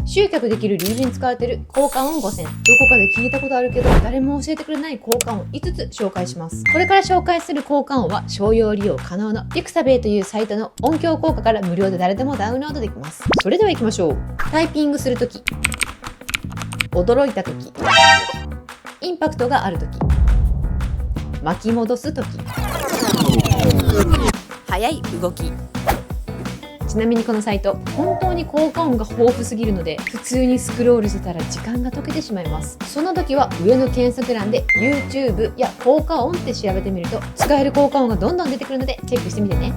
集客できる理由に使われている効果音5選。どこかで聞いたことあるけど誰も教えてくれない効果音5つ紹介します。これから紹介する効果音は商用利用可能の Pixabay というサイトの音響効果から無料で誰でもダウンロードできます。それでは行きましょう。タイピングするとき、驚いたとき、インパクトがあるとき、巻き戻すとき、速い動き。ちなみにこのサイト、本当に効果音が豊富すぎるので、普通にスクロールしてたら時間が解けてしまいます。その時は上の検索欄で YouTube や効果音って調べてみると、使える効果音がどんどん出てくるのでチェックしてみてね。